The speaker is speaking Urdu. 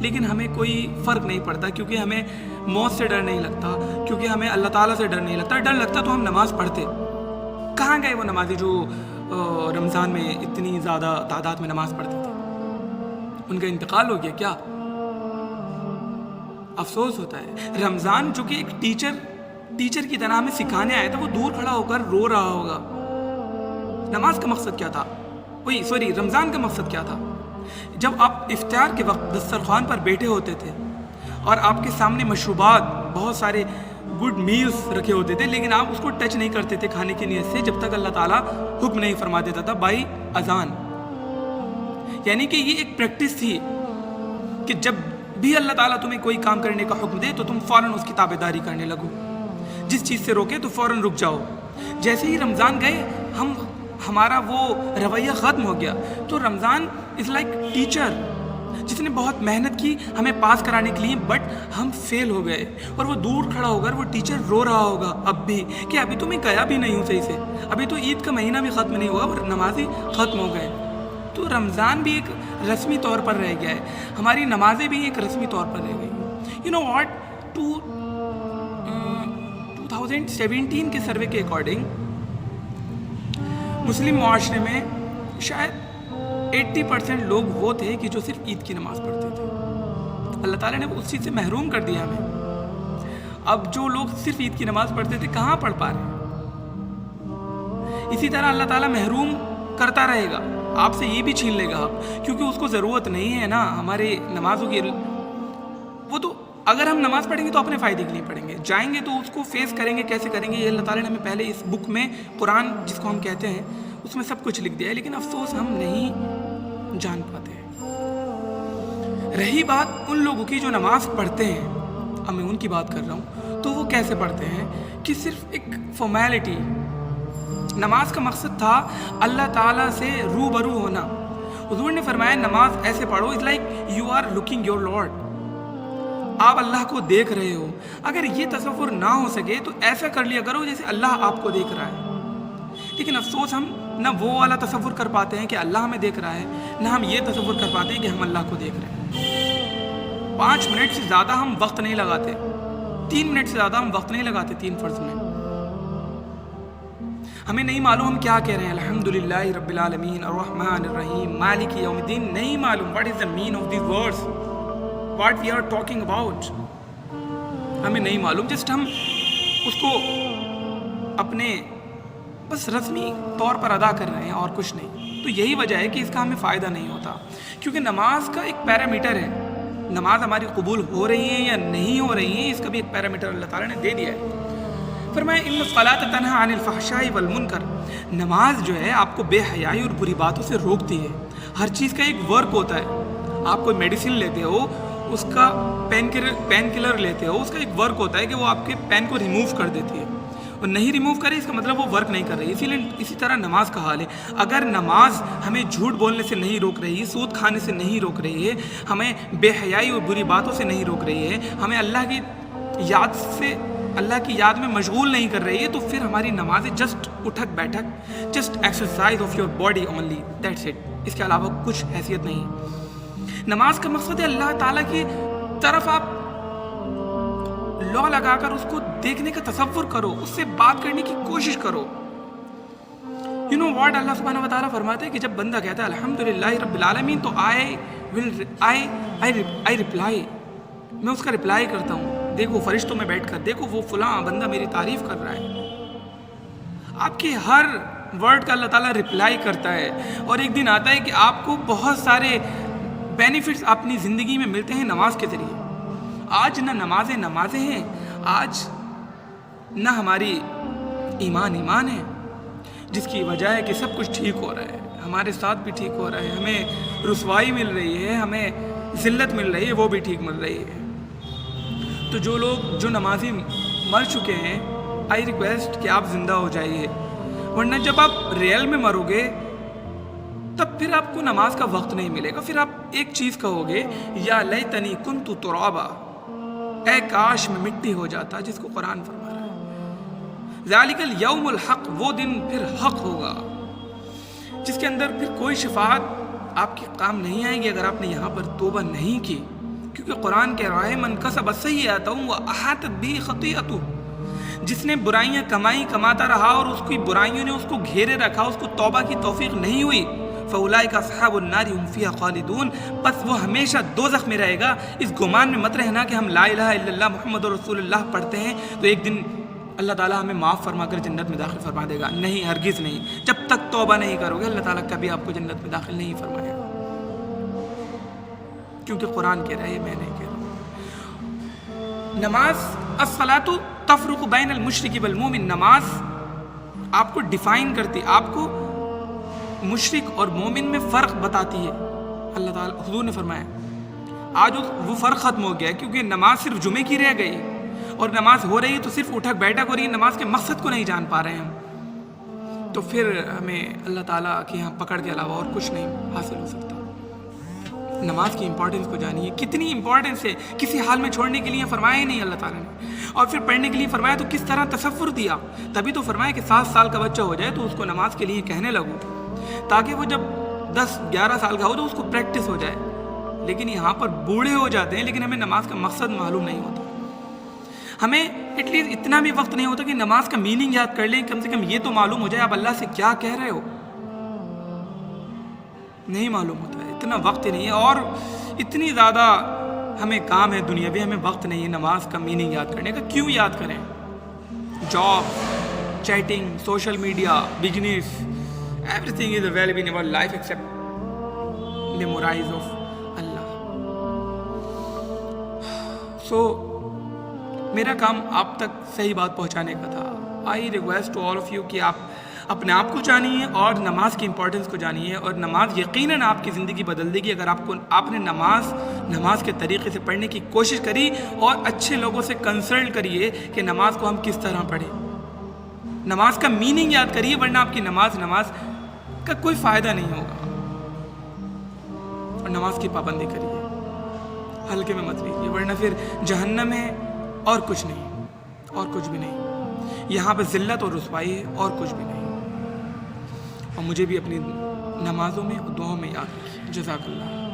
لیکن ہمیں کوئی فرق نہیں پڑتا، کیونکہ ہمیں موت سے ڈر نہیں لگتا، کیونکہ ہمیں اللہ تعالیٰ سے ڈر نہیں لگتا. ڈر لگتا تو ہم نماز پڑھتے. کہاں گئے وہ نمازی جو رمضان میں اتنی زیادہ تعداد میں نماز پڑھتے تھے؟ ان کا انتقال ہو گیا کیا؟ افسوس ہوتا ہے. رمضان جو کہ ایک ٹیچر کی طرح ہمیں سکھانے آیا تھا، وہ دور کھڑا ہو کر رو رہا ہوگا. نماز کا مقصد کیا تھا؟ رمضان کا مقصد کیا تھا؟ جب آپ افطار کے وقت دسترخوان پر بیٹھے ہوتے تھے اور آپ کے سامنے مشروبات، بہت سارے گڈ میلز رکھے ہوتے تھے، لیکن آپ اس کو ٹچ نہیں کرتے تھے کھانے کی نیت سے جب تک اللہ تعالیٰ حکم نہیں فرما دیتا تھا بائی اذان. یعنی کہ یہ ایک پریکٹس تھی کہ جب بھی اللہ تعالیٰ تمہیں کوئی کام کرنے کا حکم دے تو تم فوراً اس کی تابع داری کرنے لگو. جس چیز سے روکے تو فوراً رک جاؤ. جیسے ہی رمضان گئے ہمارا وہ رویہ ختم ہو گیا. تو رمضان از لائک ٹیچر جس نے بہت محنت کی ہمیں پاس کرانے کے لیے، بٹ ہم فیل ہو گئے. اور وہ دور کھڑا ہو کر وہ ٹیچر رو رہا ہوگا اب بھی کہ ابھی تو میں گیا بھی نہیں ہوں صحیح سے، ابھی تو عید کا مہینہ بھی ختم نہیں ہوا اور نمازی ختم ہو گئے. تو رمضان بھی ایک رسمی طور پر رہ گیا ہے، ہماری نمازیں بھی ایک رسمی طور پر رہ گئی. یو نو واٹ، 2017 کے سروے کے اکارڈنگ مسلم معاشرے میں شاید 80% لوگ وہ تھے کہ جو صرف عید کی نماز پڑھتے تھے. اللہ تعالیٰ نے اس چیز سے محروم کر دیا ہمیں. اب جو لوگ صرف عید کی نماز پڑھتے تھے کہاں پڑھ پا رہے ہیں؟ اسی طرح اللہ تعالیٰ محروم کرتا رہے گا، آپ سے یہ بھی چھین لے گا کیونکہ اس کو ضرورت نہیں ہے نا ہمارے نمازوں کی. وہ تو اگر ہم نماز پڑھیں گے تو اپنے فائدے کے لیے پڑھیں گے، جائیں گے تو اس کو فیس کریں گے. کیسے کریں گے؟ یہ اللہ تعالیٰ نے ہمیں پہلے اس بک میں، قرآن جس کو ہم کہتے ہیں، اس میں سب کچھ لکھ دیا ہے، لیکن افسوس ہم نہیں جان پاتے ہیں. رہی بات ان لوگوں کی جو نماز پڑھتے ہیں، اب میں ان کی بات کر رہا ہوں، تو وہ کیسے پڑھتے ہیں کہ صرف ایک فارمیلٹی. نماز کا مقصد تھا اللہ تعالیٰ سے روبرو ہونا. حضور نے فرمایا نماز ایسے پڑھو، it's like you are looking your lord, آپ اللہ کو دیکھ رہے ہو. اگر یہ تصور نہ ہو سکے تو ایسا کر لیا کرو جیسے اللہ آپ کو دیکھ رہا ہے. لیکن افسوس ہم نہ وہ والا تصور کر پاتے ہیں کہ اللہ ہمیں دیکھ رہا ہے، نہ ہم یہ تصور کر پاتے ہیں کہ ہم اللہ کو دیکھ رہے ہیں. 5 منٹ سے زیادہ ہم وقت نہیں لگاتے، 3 منٹ سے زیادہ ہم وقت نہیں لگاتے 3 فرض میں. ہمیں نہیں معلوم ہم کیا کہہ رہے ہیں. الحمدللہ رب العالمین الرحمن الرحیم مالک یوم الدین. نہیں معلوم what is the mean of these words, what we are talking about. ہمیں نہیں معلوم. جسٹ ہم اس کو اپنے بس رسمی طور پر ادا کر رہے ہیں اور کچھ نہیں. تو یہی وجہ ہے کہ اس کا ہمیں فائدہ نہیں ہوتا، کیونکہ نماز کا ایک پیرامیٹر ہے. نماز ہماری قبول ہو رہی ہے یا نہیں ہو رہی ہے، اس کا بھی ایک پیرامیٹر اللہ تعالیٰ نے دے دیا ہے. فرمایا ان الصلاۃ تنہی عن الفحشاء والمنکر. نماز جو ہے آپ کو بے حیائی اور بری باتوں سے روکتی ہے. ہر چیز کا ایک ورک ہوتا ہے. آپ کوئی میڈیسن لیتے ہو، اس کا پین کلر لیتے ہو، اس کا ایک ورک ہوتا ہے کہ وہ آپ کے پین کو ریموو کر دیتی ہے. اور نہیں ریموو کرے اس کا مطلب وہ ورک نہیں کر رہی. اسی طرح نماز کا حال ہے. اگر نماز ہمیں جھوٹ بولنے سے نہیں روک رہی، سود کھانے سے نہیں روک رہی ہے، ہمیں بے حیائی اور بری باتوں سے نہیں روک رہی ہے، ہمیں اللہ کی یاد میں مشغول نہیں کر رہی ہے، تو پھر ہماری نمازیں جسٹ اٹھک بیٹھک، just exercise of your body only, that's it. اس کے علاوہ کچھ حیثیت نہیں. نماز کا مقصد ہے اللہ تعالیٰ کی طرف آپ لو لگا کر اس کو دیکھنے کا تصور کرو، اس سے بات کرنے کی کوشش کرو. یو نو واٹ، اللہ سبحانہ و تعالیٰ فرماتے ہیں کہ جب بندہ کہتا ہے الحمدللہ رب العالمین، تو I reply، میں اس کا رپلائی کرتا ہوں. دیکھو فرشتوں میں بیٹھ کر، دیکھو وہ فلاں بندہ میری تعریف کر رہا ہے. آپ کے ہر ورڈ کا اللہ تعالیٰ رپلائی کرتا ہے. اور ایک دن آتا ہے کہ آپ کو بہت سارے بینیفٹس اپنی زندگی میں ملتے ہیں نماز کے ذریعے. آج نہ نمازیں ہیں، آج نہ ہماری ایمان ہے، جس کی وجہ ہے کہ سب کچھ ٹھیک ہو رہا ہے، ہمارے ساتھ بھی ٹھیک ہو رہا ہے، ہمیں رسوائی مل رہی ہے، ہمیں ذلت مل رہی ہے، وہ بھی ٹھیک مل رہی ہے. تو جو نمازی مر چکے ہیں، آئی ریکویسٹ کہ آپ زندہ ہو جائیے، ورنہ جب آپ ریئل میں مرو گے تب پھر آپ کو نماز کا وقت نہیں ملے گا. پھر آپ ایک چیز کہو گے، یا لیتنی کنت ترابا، اے کاش میں مٹی ہو جاتا، جس کو قرآن فرما رہا ہے. ذالک الیوم الحق، وہ دن پھر حق ہوگا، جس کے اندر پھر کوئی شفاعت آپ کے کام نہیں آئے گی اگر آپ نے یہاں پر توبہ نہیں کی. کیونکہ قرآن کہہ رہا ہے من کسب السیئۃ واحاطت بہ خطیئتہ، جس نے برائیاں کماتا رہا اور اس کی برائیوں نے اس کو گھیرے رکھا، اس کو توبہ کی توفیق نہیں ہوئی، فاولئک اصحاب النار هم فیہا خالدون، پس وہ ہمیشہ دوزخ میں رہے گا۔ اس گمان میں مت رہنا کہ ہم لا الہ الا اللہ محمد رسول اللہ پڑھتے ہیں تو ایک دن اللہ تعالیٰ ہمیں معاف فرما کر جنت میں داخل فرما دے گا، نہیں، ہرگز نہیں۔ جب تک توبہ نہیں کرو گے اللہ تعالیٰ کبھی آپ کو جنت میں داخل نہیں فرمائے گا، کیونکہ قرآن کہہ رہا ہے، میں نہیں کہہ رہا۔ نماز الصلاۃ تفرق بین المشرک والمومن، نماز آپ کو ڈیفائن کرتی، آپ کو مشرک اور مومن میں فرق بتاتی ہے۔ اللہ تعالیٰ حضور نے فرمایا آج وہ فرق ختم ہو گیا، کیونکہ نماز صرف جمعے کی رہ گئی اور نماز ہو رہی ہے تو صرف اٹھک بیٹھک ہو رہی ہے، نماز کے مقصد کو نہیں جان پا رہے ہیں ہم، تو پھر ہمیں اللہ تعالیٰ کے یہاں پکڑ کے علاوہ اور کچھ نہیں حاصل ہو سکتا۔ نماز کی امپورٹنس کو جانیے، کتنی امپورٹنس ہے، کسی حال میں چھوڑنے کے لیے فرمایا ہی نہیں اللہ تعالیٰ نے، اور پھر پڑھنے کے لیے فرمایا تو کس طرح تصور دیا، تبھی تو فرمایا کہ 7 سال کا بچہ ہو جائے تو اس کو نماز کے لیے کہنے لگو، تاکہ وہ جب 10-11 سال کا ہو تو اس کو پریکٹس ہو جائے۔ لیکن یہاں پر بوڑھے ہو جاتے ہیں لیکن ہمیں نماز کا مقصد معلوم نہیں ہوتا، ہمیں ایٹ لیسٹ اتنا بھی وقت نہیں ہوتا کہ نماز کا میننگ یاد کر لیں، کم سے کم یہ تو معلوم ہو جائے آپ اللہ سے کیا کہہ رہے ہو، نہیں معلوم ہوتا ہے، اتنا وقت ہی نہیں ہے، اور اتنی زیادہ ہمیں کام ہے دنیاوی، ہمیں وقت نہیں ہے نماز کا میننگ یاد کرنے کا۔ کیوں یاد کریں؟ Job, chatting, social media, business, everything is available in our life except memorize of اللہ۔ سو میرا کام آپ تک صحیح بات پہنچانے کا تھا۔ I request to all of you کہ آپ اپنے آپ کو جانیے اور نماز کی امپورٹنس کو جانیے، اور نماز یقیناً آپ کی زندگی بدل دے گی اگر آپ نے نماز کے طریقے سے پڑھنے کی کوشش کری، اور اچھے لوگوں سے کنسلٹ کریے کہ نماز کو ہم کس طرح پڑھیں، نماز کا میننگ یاد کریے، ورنہ آپ کی نماز کا کوئی فائدہ نہیں ہوگا۔ اور نماز کی پابندی کریے، ہلکے میں مت لیجیے، ورنہ پھر جہنم ہے اور کچھ نہیں، اور کچھ بھی نہیں، یہاں پہ ذلت اور رسوائی ہے اور کچھ بھی نہیں۔ اور مجھے بھی اپنی نمازوں میں اور دعاؤں میں یاد رکھیے۔ جزاک اللہ۔